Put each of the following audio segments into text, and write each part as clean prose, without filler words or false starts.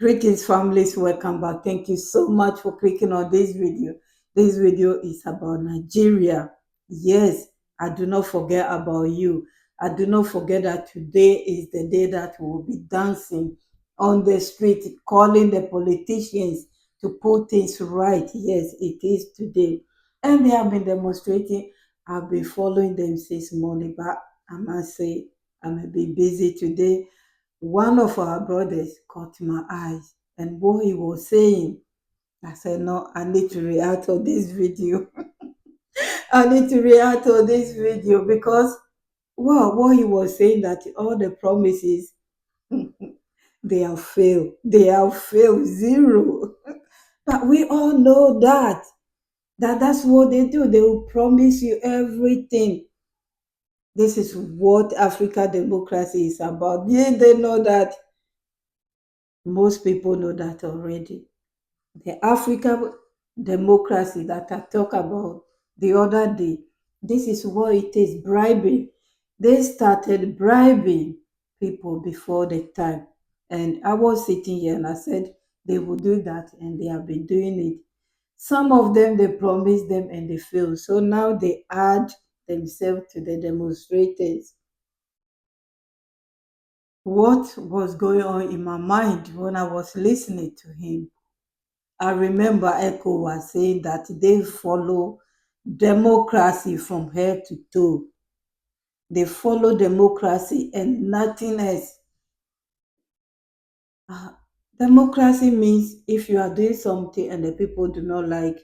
Greetings, families. Welcome back. Thank you so much for clicking on this video. This video is about Nigeria. Yes, I do not forget about you. I do not forget that today is the day that we will be dancing on the street, calling the politicians to put things right. Yes, it is today. And they have been demonstrating. I've been following them since morning, but I must say I may be busy today. One of our brothers caught my eyes, and what he was saying, I said, no, I need to react to this video. I need to react to this video because, well, what he was saying that all the promises, they have failed. They have failed, zero. But we all know that's what they do. They will promise you everything. This is what Africa democracy is about. Yeah, they know that. Most people know that already. The African democracy that I talked about the other day, this is what it is, bribing. They started bribing people before the time. And I was sitting here and I said they would do that, and they have been doing it. Some of them, they promised them and they failed. So now they add themselves to the demonstrators. What was going on in my mind when I was listening to him? I remember Echo was saying that they follow democracy from head to toe. They follow democracy and nothing else. Democracy means if you are doing something and the people do not like,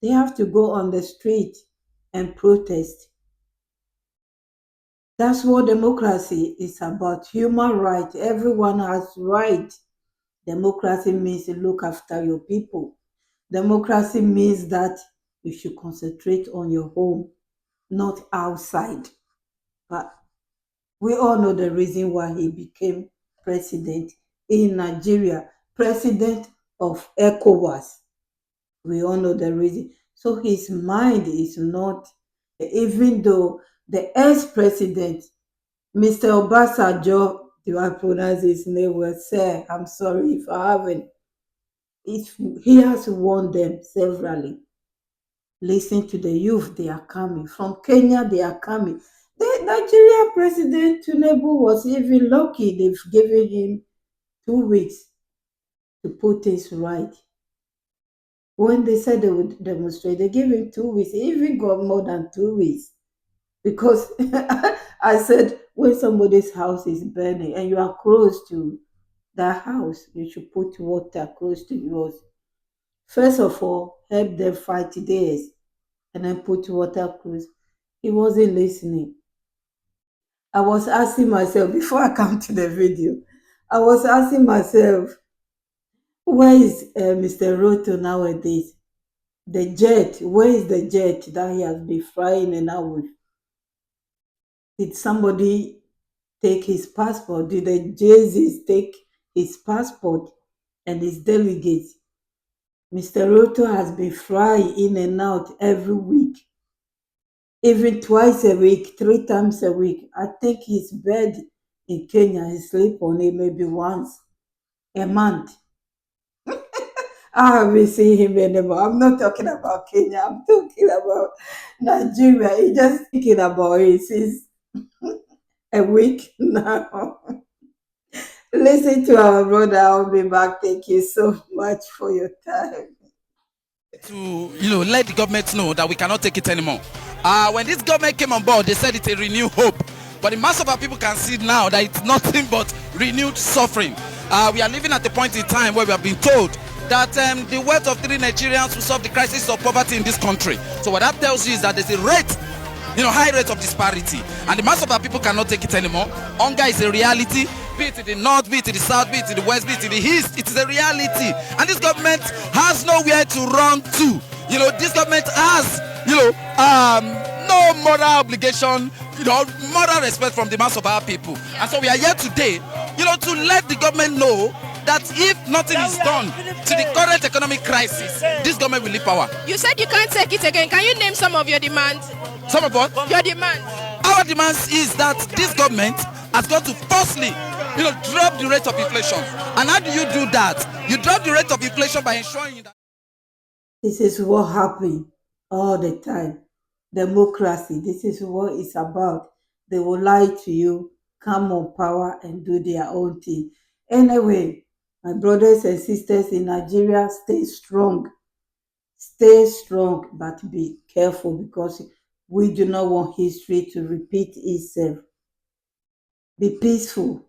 they have to go on the street and protest. That's what democracy is about. Human rights. Everyone has rights. Democracy means you look after your people. Democracy means that you should concentrate on your home, not outside. But we all know the reason why he became president in Nigeria, president of ECOWAS. We all know the reason. So his mind is not, even though the ex-president, Mr. Obasanjo, do I pronounce his name well? Sir, I'm sorry if I haven't. He has won them severally. Listen to the youth, they are coming. From Kenya, they are coming. The Nigeria President Tinubu was even lucky. They've given him 2 weeks to put things right. When they said they would demonstrate, they gave him 2 weeks. He even got more than 2 weeks. Because I said, when somebody's house is burning and you are close to that house, you should put water close to yours. First of all, help them fight theirs and then put water close. He wasn't listening. I was asking myself, before I come to the video, I was asking myself, where is Mr. Roto nowadays? The jet, where is the jet that he has been flying and out with? Did somebody take his passport? Did the JZs take his passport and his delegates? Mr. Roto has been flying in and out every week, even twice a week, 3 times a week. I think his bed in Kenya, he sleep on it maybe once a month. I haven't seen him anymore. I'm not talking about Kenya. I'm talking about Nigeria. He just thinking about it since a week now. Listen to our brother. I'll be back. Thank you so much for your time. To let the government know that we cannot take it anymore. When this government came on board, they said it's a renewed hope, but the mass of our people can see now that it's nothing but renewed suffering. We are living at a point in time where we have been told that the wealth of 3 Nigerians will solve the crisis of poverty in this country. So what that tells you is that there's a rate, high rate of disparity, and the mass of our people cannot take it anymore. Hunger is a reality, be it in the north, be it in the south, be it in the west, be it in the east. It is a reality, and this government has nowhere to run to. This government has, no moral obligation, moral respect from the mass of our people. And so we are here today, to let the government know that if nothing is done to the current economic crisis, this government will leave power. You said you can't take it again. Can you name some of your demands? Some of what? Your demands. Our demands is that this government has got to firstly drop the rate of inflation. And how do you do that? You drop the rate of inflation by ensuring that. This is what happens all the time. Democracy, this is what it's about. They will lie to you, come on power, and do their own thing. Anyway, my brothers and sisters in Nigeria, stay strong. Stay strong, but be careful because we do not want history to repeat itself. Be peaceful.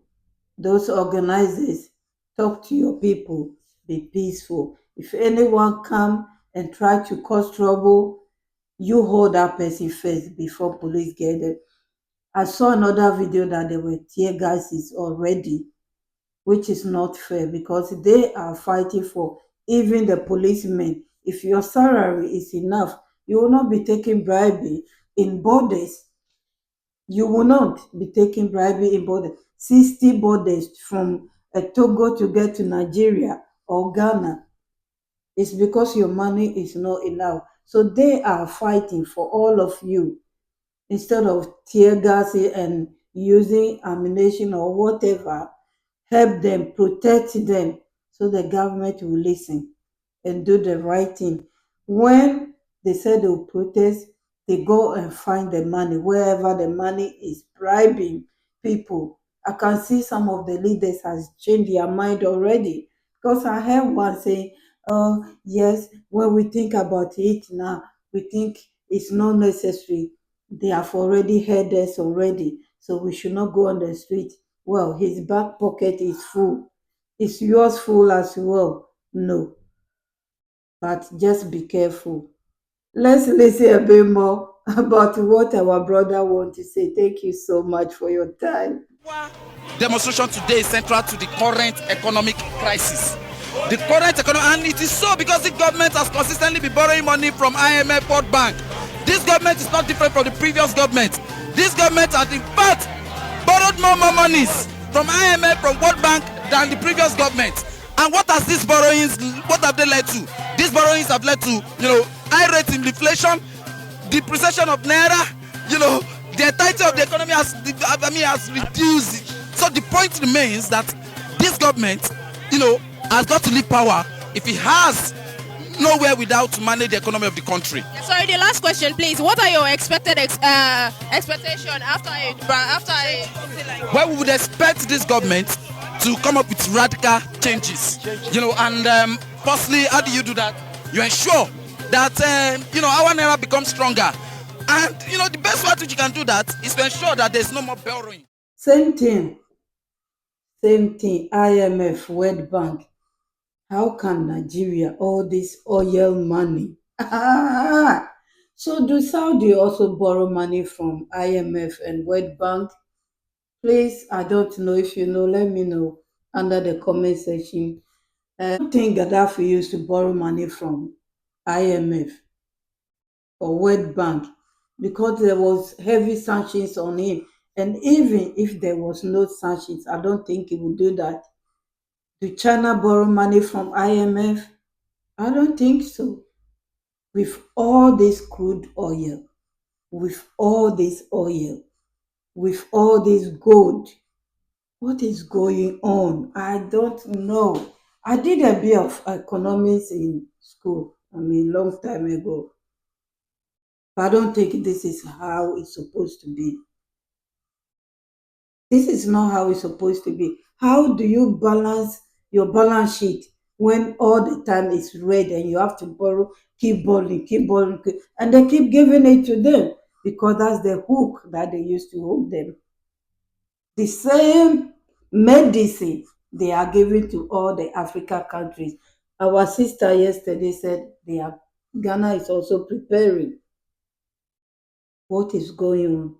Those organizers, talk to your people. Be peaceful. If anyone come and try to cause trouble, you hold that person first before police get there. I saw another video that there were tear gases already, which is not fair because they are fighting for even the policemen. If your salary is enough, you will not be taking bribery in borders. You will not be taking bribery in borders. 60 borders from Togo to get to Nigeria or Ghana. It's because your money is not enough. So they are fighting for all of you instead of tear gassing and using ammunition or whatever. Help them, protect them, so the government will listen and do the right thing. When they say they will protest, they go and find the money wherever the money is bribing people. I can see some of the leaders has changed their mind already because I heard one saying, "Oh yes, when we think about it now, we think it's not necessary. They have already heard us already, so we should not go on the street." Well, his back pocket is full. Is yours full as well? No, but just be careful. Let's listen a bit more about what our brother wants to say. Thank you so much for your time. Demonstration today is central to the current economic crisis. The current economy, and it is so because the government has consistently been borrowing money from IMF World Bank. This government is not different from the previous government. This government has in fact borrowed more monies from IMF, from World Bank than the previous government. And what has these borrowings, what have they led to? These borrowings have led to, high rate in inflation, depreciation of naira, the entirety of the economy has reduced. So the point remains that this government, has got to leave power if it has nowhere without to manage the economy of the country. Sorry, the last question, please. What are your expected expectation after Well, we would expect this government to come up with radical changes, and firstly, how do you do that? You ensure that our naira becomes stronger, and the best way that you can do that is to ensure that there's no more borrowing. Same thing. IMF, World Bank. How can Nigeria, all this oil money? So do Saudi also borrow money from IMF and World Bank? Please, I don't know. If you know, let me know under the comment section. I don't think Gaddafi used to borrow money from IMF or World Bank because there was heavy sanctions on him. And even if there was no sanctions, I don't think he would do that. Did China borrow money from IMF? I don't think so. With all this crude oil, with all this oil, with all this gold, what is going on? I don't know. I did a bit of economics in school, long time ago. But I don't think this is how it's supposed to be. This is not how it's supposed to be. How do you balance your balance sheet when all the time it's red and you have to borrow, keep borrowing, and they keep giving it to them because that's the hook that they used to hook them. The same medicine they are giving to all the Africa countries. Our sister yesterday said Ghana is also preparing. What is going on?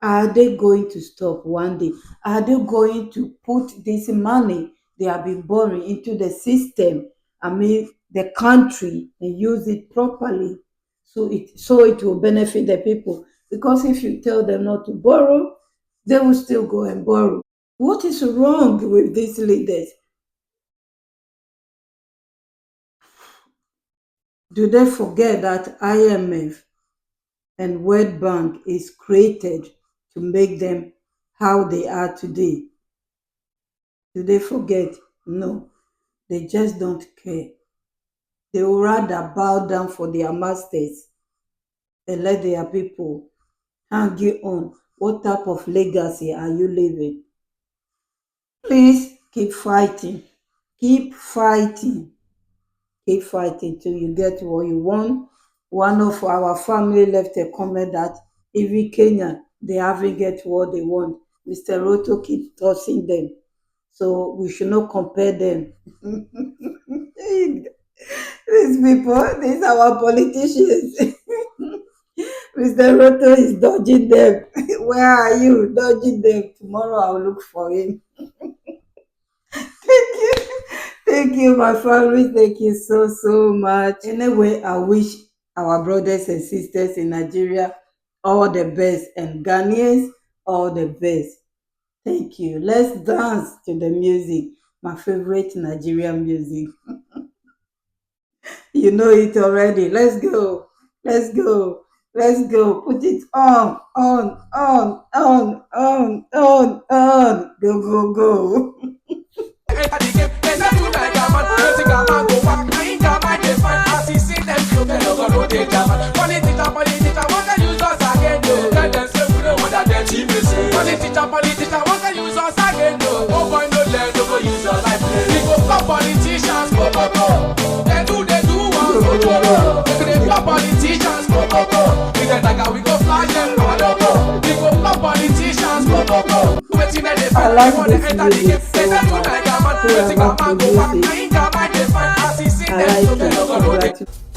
Are they going to stop one day? Are they going to put this money they have been borrowing into the system, the country, and use it properly so it will benefit the people? Because if you tell them not to borrow, they will still go and borrow. What is wrong with these leaders? Do they forget that IMF and World Bank is created to make them how they are today? Do they forget? No, they just don't care. They would rather bow down for their masters and let their people hang you on. What type of legacy are you living? Please keep fighting. Keep fighting. Keep fighting till you get what you want. One of our family left a comment that even Kenya, they haven't get what they want. Mr. Roto keep tossing them. So we should not compare them. These people, these are our politicians. Mr. Roto is dodging them. Where are you? Dodging them. Tomorrow I'll look for him. Thank you. Thank you, my family. Thank you so, so much. Anyway, I wish our brothers and sisters in Nigeria all the best and Ghanaians all the best. Thank you. Let's dance to the music, my favorite Nigerian music. You know it already. Let's go. Let's go. Let's go. Put it on. Go, go, go. Politician, what can use us again? No, oh boy, no learn, no go use us like play. We go flop politicians, go go go. They do one, go go go. They flop politicians, go go go. We get like we go flash them, go go go. We go flop politicians, go go go. Waiting at the I fight, like want to this enter the game. music They so say you much. like a man, So I waiting a love man the go back. music. I ain't got my defense, I see I them, so like they it. no go no. Congratulations.